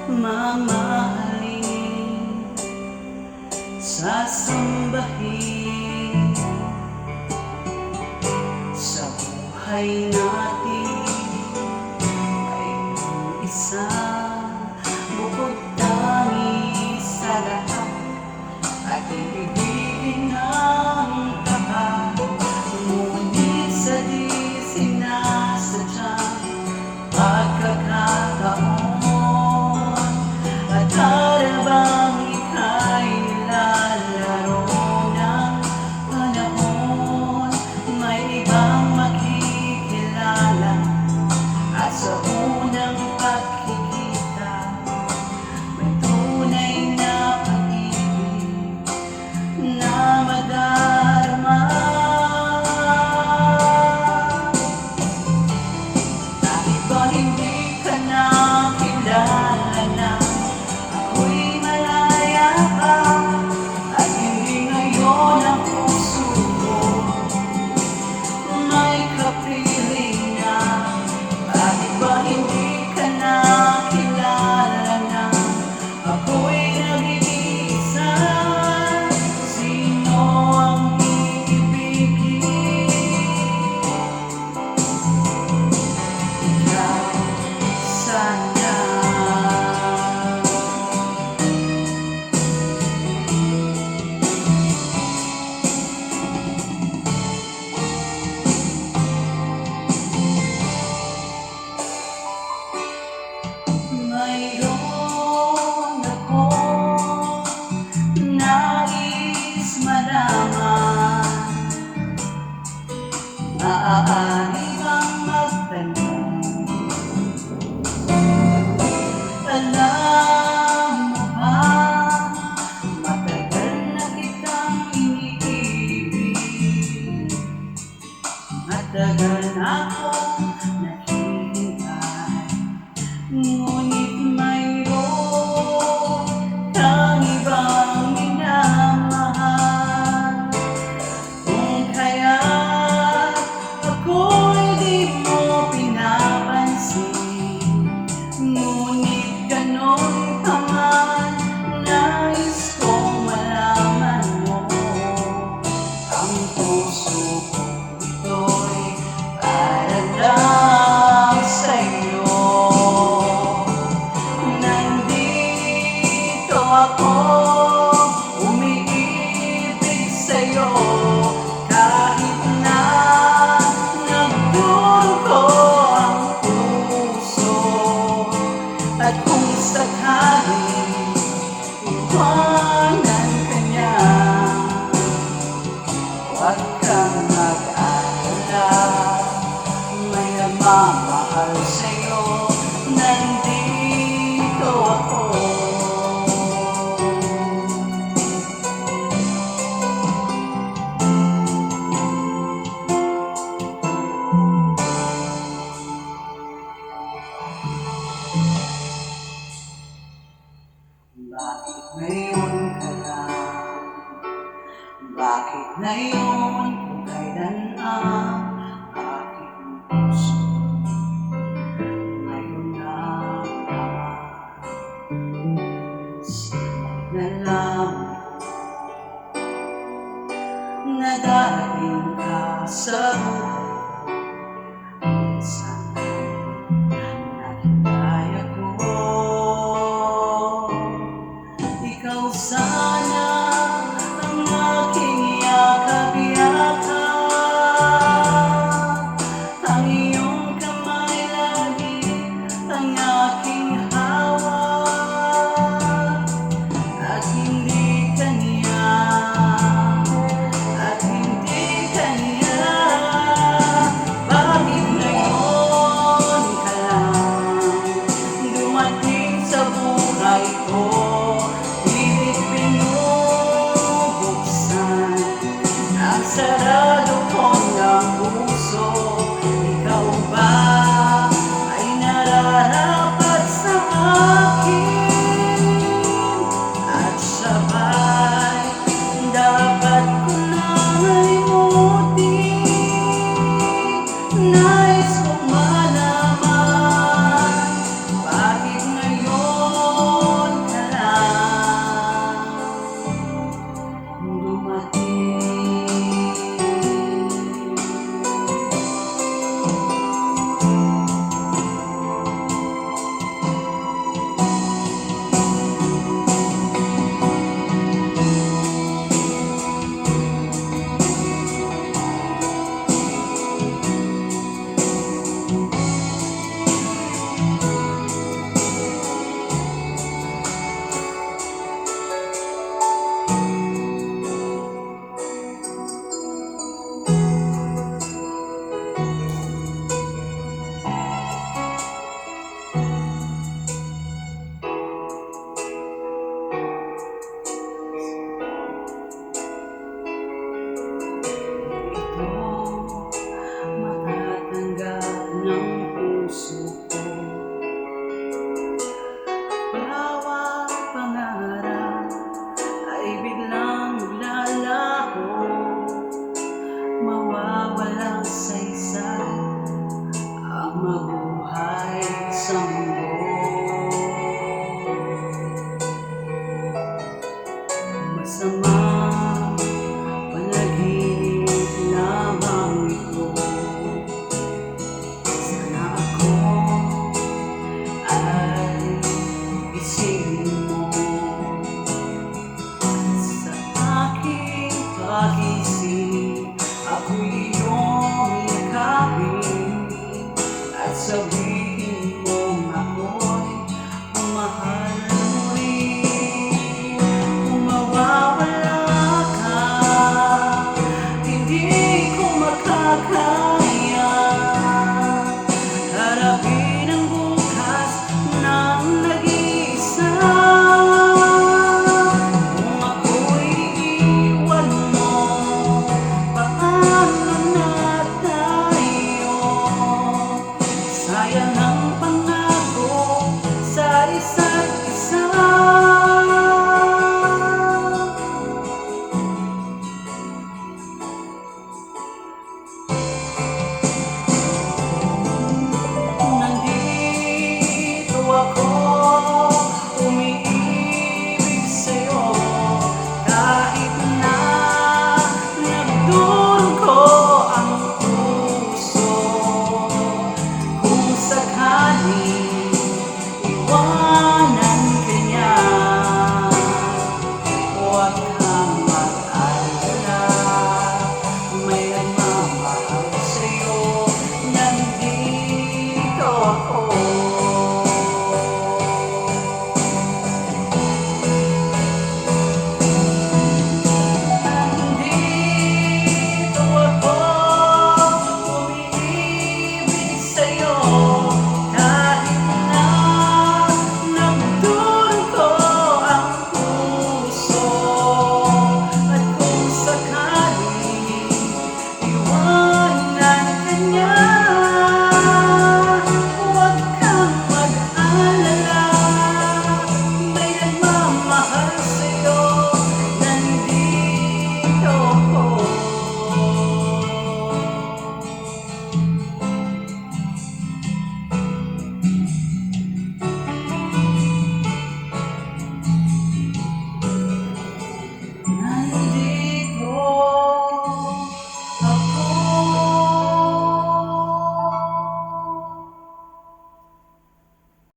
mamahalin, sasambahin sa buhay natin. Mayroong isa bukod tangi sa lahat at ibigin ng tapat, ngunit sa di sinasadyang pagkakataon, at para bang ika'y nilalaro ng panahon. May ibang makikilala at sa unang pagkikita may tunay na pag-ibig na madarama. Bakit ba hindi ka na kilala na ako'y malaya pa, at hindi ngayon ang puso ko may kapiling na? Bakit ba hindi ka na kilala na ako'y nag-iisa? Sino ang iibigin? Ikaw sana. Mayroon akong nais malaman, maaari bang magtanong? Alam mo ba, matagal na kitang iniibig, matagal na akong naghihintay, ngunit mayroon kang ibang minamahal. Kung kaya't ako'y di mo pinapansin, ngunit ganon ka man, nais kong malaman mo. Ang puso ko ito'y para lang sa'yo. Nandito ako, umiibig sa'yo, kahit na nagdurugo ang puso. At kung sakaling iwanan ka niya, huwag kang mag-alala, may nagmamahal sa'yo. Nandito ako. Bakit ngayon ka lang? Bakit ngayon kung kailan